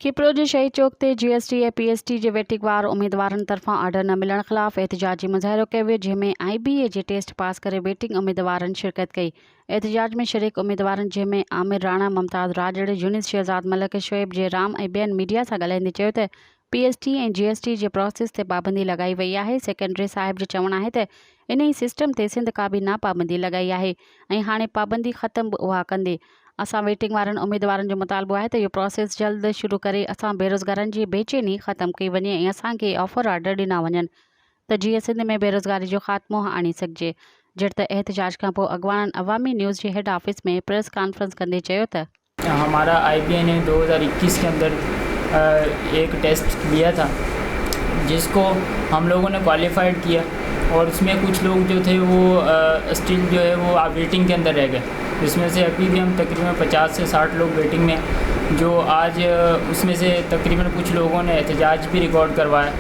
किपरो जे शहीद चौक ते GST ऐं PST जे वेटिंग वार उम्मीदवारनि तरफ़ां ऑर्डर न मिलण ख़िलाफ़ एहतिजाजी मुज़ाहिरो कयो वियो, जंहिंमें IBA जे टेस्ट पास करे वेटिंग उम्मीदवारनि शिरकत कई। एहतिजाज में शरीक उम्मीदवारनि जंहिंमें आमिर राणा, मुमताज़ राजड़े, यूनिस शहज़ाद मलिक, शोएब जयराम ऐं ॿियनि मीडिया सां ॻाल्हाईंदे चयो त PST ऐं GST जे प्रोसेस ते पाबंदी लॻाई वई आहे। सेक्रेटरी साहिब जो चवणु आहे त इन ई सिस्टम ते सिंध का बि ना पाबंदी लॻाई आहे ऐं हाणे पाबंदी ख़तम बि उहा कंदे। असां वेटिंग वारनि उम्मीदवारनि जो मुतालबो आहे त इहो प्रोसेस जल्द शुरू करे असां बेरोज़गारनि जी बेचैनी ख़तमु कई वञे ऐं असांखे ऑफर ऑर्डर ॾिना वञनि त जीअं सिंध में बेरोज़गारी जो ख़ात्मो आणे सघिजे। जॾहिं त एहतिजाज खां पोइ अॻवाननि अवामी न्यूज़ जे हेड ऑफिस में प्रेस कॉन्फ्रेंस कंदे चयो त हमारा IBA ने 2021 के अंदर एक टेस्ट लिया था जिसको हम लोगों ने क्वालिफाइड किया और उसमें कुछ लोग जो थे वो स्टिल जो है वो वेटिंग के अंदर रह गए, जिसमें से अभी भी हम तकरीबन 50 से 60 लोग वेटिंग में, जो आज उसमें से तकरीबन कुछ लोगों ने एहतजाज भी रिकॉर्ड करवाया।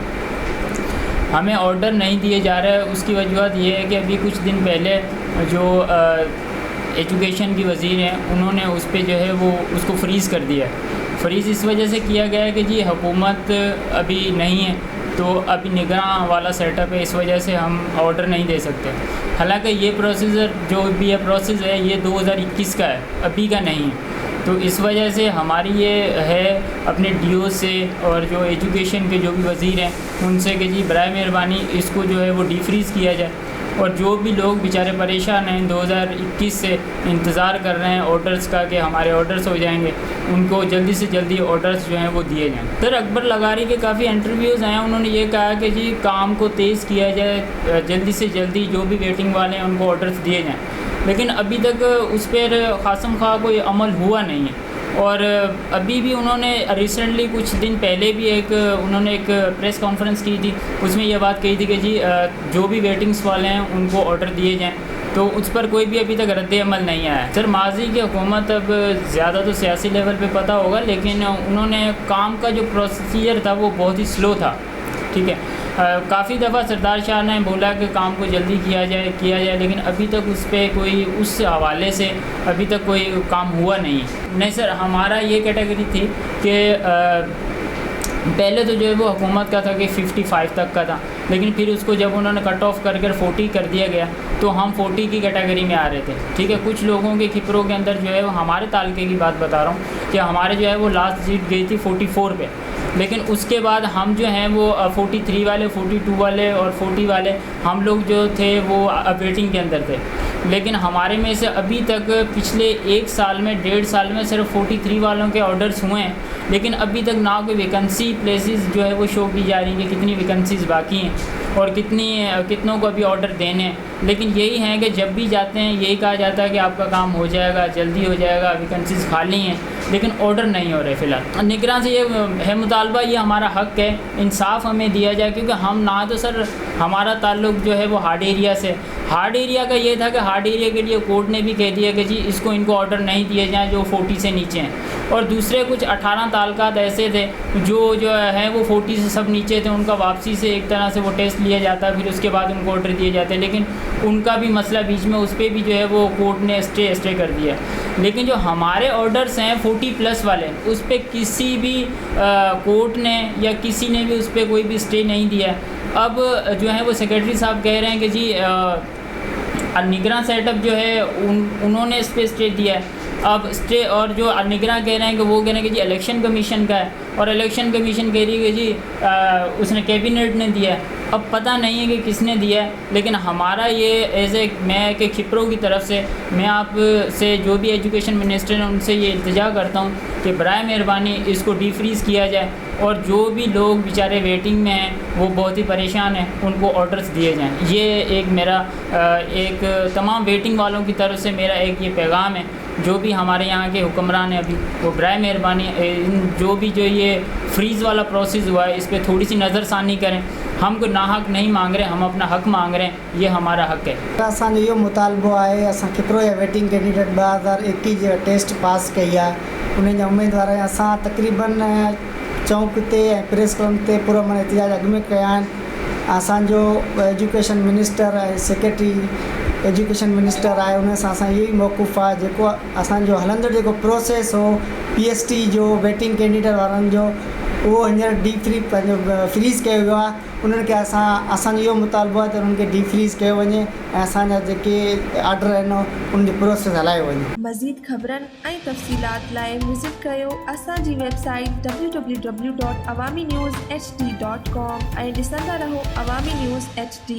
हमें ऑर्डर नहीं दिए जा रहे हैं, उसकी वजूहत ये है कि अभी कुछ दिन पहले जो एजुकेशन की वज़ीर हैं उन्होंने उस पर जो है वो उसको फ्रीज़ कर दिया है। फ्रीज़ इस वजह से किया गया है कि जी हुकूमत अभी नहीं है, तो अभी निगरान वाला सेटअप है, इस वजह से हम ऑर्डर नहीं दे सकते। हालांकि ये प्रोसीजर जो भी है प्रोसेस है ये 2021 का है, अभी का नहीं है। तो इस वजह से हमारी ये है अपने DO से और जो एजुकेशन के जो भी वज़ीर हैं उनसे कि जी बराए मेहरबानी इसको जो है वो डिफ्रीज़ किया जाए और जो भी लोग बेचारे परेशान हैं 2021 से इंतज़ार कर रहे हैं ऑर्डर्स का कि हमारे ऑर्डर्स हो जाएंगे, उनको जल्दी से जल्दी ऑर्डर्स जो हैं वो दिए जाएं। सर अकबर लगारी के काफ़ी इंटरव्यूज़ हैं, उन्होंने ये कहा कि जी काम को तेज़ किया जाए, जल्दी से जल्दी जो भी वेटिंग वाले हैं उनको ऑर्डर्स दिए जाएँ, लेकिन अभी तक उस पर खासम खा कोई अमल हुआ नहीं है। और अभी भी उन्होंने रिसेंटली कुछ दिन पहले भी उन्होंने एक प्रेस कॉन्फ्रेंस की थी, उसमें यह बात कही थी कि जी जो भी वेटिंग्स वाले हैं उनको ऑर्डर दिए जाएं, तो उस पर कोई भी अभी तक रद्द अमल नहीं आया। सर माजी की हुकूमत अब ज़्यादा तो सियासी लेवल पे पता होगा, लेकिन उन्होंने काम का जो प्रोसीजर था वो बहुत ही स्लो था, ठीक है। काफ़ी दफ़ा सरदार शाह ने बोला कि काम को जल्दी किया जाए, लेकिन अभी तक उस पर कोई उस हवाले से अभी तक कोई काम हुआ नहीं सर। हमारा ये कैटेगरी थी कि पहले तो जो है वो हुकूमत का था कि 55 तक का था, लेकिन फिर उसको जब उन्होंने कट ऑफ कर 40 कर दिया गया तो हम 40 की कैटेगरी में आ रहे थे, ठीक है। कुछ लोगों के खिपरों के अंदर जो है वो हमारे तालके की बात बता रहा हूँ कि हमारे जो है वो लास्ट सीट गई थी 44 पे, लेकिन उसके बाद हम जो हैं वो 43 वाले, 42 वाले और 40 वाले हम लोग जो थे वो वेटिंग के अंदर थे। लेकिन हमारे में से अभी तक पिछले 1 साल में 1.5 साल में सिर्फ 43 वालों के ऑर्डर्स हुए हैं, लेकिन अभी तक ना कोई वैकेंसी प्लेसेस जो है वो शो की जा रही है कि कितनी वैकेंसीज़ बाकी हैं और कितनों को अभी ऑर्डर देने हैं। लेकिन यही है कि जब भी जाते हैं यही कहा जाता है कि आपका काम हो जाएगा, जल्दी हो जाएगा, वैकेंसीज़ खाली हैं, लेकिन ऑर्डर नहीं हो रहे फ़िलहाल। निगरान से ये है मुतालबा, ये हमारा हक़ है, इंसाफ हमें दिया जाए, क्योंकि हम ना तो सर हमारा ताल्लुक़ जो है वो हार्ड एरिया से, हार्ड एरिया का ये था कि हार्ड एरिया के लिए कोर्ट ने भी कह दिया कि जी इनको ऑर्डर नहीं दिए जाएँ जो 40 से नीचे हैं, और दूसरे कुछ 18 ताल्लुकात ऐसे थे जो है वो 40 से सब नीचे थे, उनका वापसी से एक तरह से वो टेस्ट लिया जाता, फिर उसके बाद उनको ऑर्डर दिए जाते, लेकिन उनका भी मसला बीच में उस पर भी जो है वो कोर्ट ने स्टे कर दिया। लेकिन जो हमारे ऑर्डर्स हैं 40+ वाले, उस पर किसी भी कोर्ट ने या किसी ने भी उस पर कोई भी स्टे नहीं दिया। अब जो है वो सेक्रेटरी साहब कह रहे हैं कि जी निगरान सेटअप जो है उन्होंने इस पर स्टे दिया है। अब स्टे और जो निगरान कह रहे हैं कि वो कह रहे हैं कि जी इलेक्शन कमीशन का है, और इलेक्शन कमीशन कह रही है कि जी उसने कैबिनेट ने दिया है। अब पता नहीं है कि किसने दिया है, लेकिन हमारा ये मैं कि खिपरों की तरफ से मैं आप से जो भी एजुकेशन मिनिस्टर हैं उनसे ये इल्तिजा करता हूँ कि बराए मेहरबानी इसको डिफ्रीज़ किया जाए और जो भी लोग बेचारे वेटिंग में हैं वो बहुत ही परेशान हैं, उनको ऑर्डर्स दिए जाएं। ये एक मेरा तमाम वेटिंग वालों की तरफ से मेरा एक ये पैगाम है। जो भी हमारे यहाँ के हुक्मरान हैं अभी वो बराए मेहरबानी जो ये फ्रीज़ वाला प्रोसेस हुआ है इस पर थोड़ी सी नज़रसानी करें। हम कोई नाहक नहीं मांग रहे, हम अपना हक़ मांग रहे हैं, ये हमारा हक़ है। असांजो इहो मुतालबो आहे, असां किपरो या वेटिंग कैंडिडेट 2021 जो टेस्ट पास कई आहे, उन जा उम्मीदवार असां तक़रीबन चौक ते ऐं प्रेस क्लब ते पूरा एहतिजाज अॻु में कया आहिनि। असांजो एजुकेशन मिनिस्टर ऐं सेक्रेटरी एजुकेशन मिनिस्टर आहे उन सां असां इहो ई मौक़ुफ़ आहे जेको असांजो हलंदड़ जेको प्रोसेस हो PST जो वेटिंग कैंडिडेट वारनि जो उहो हींअर पंहिंजो फ्रीज़ कयो वियो आहे। उन्हनि खे असांजो इहो मुतालबो आहे त उन्हनि खे डीफ्रीज़ कयो वञे ऐं असांजा जेके आर्डर आहिनि उन्हनि जो प्रोसेस हलायो वञे। मज़ीद ख़बरनि ऐं तफ़सीलात लाइ विज़िट कयो असांजी वेबसाइट www.awamiNewsHD.com ऐं ॾिसंदा रहो अवामी न्यूज़ HD।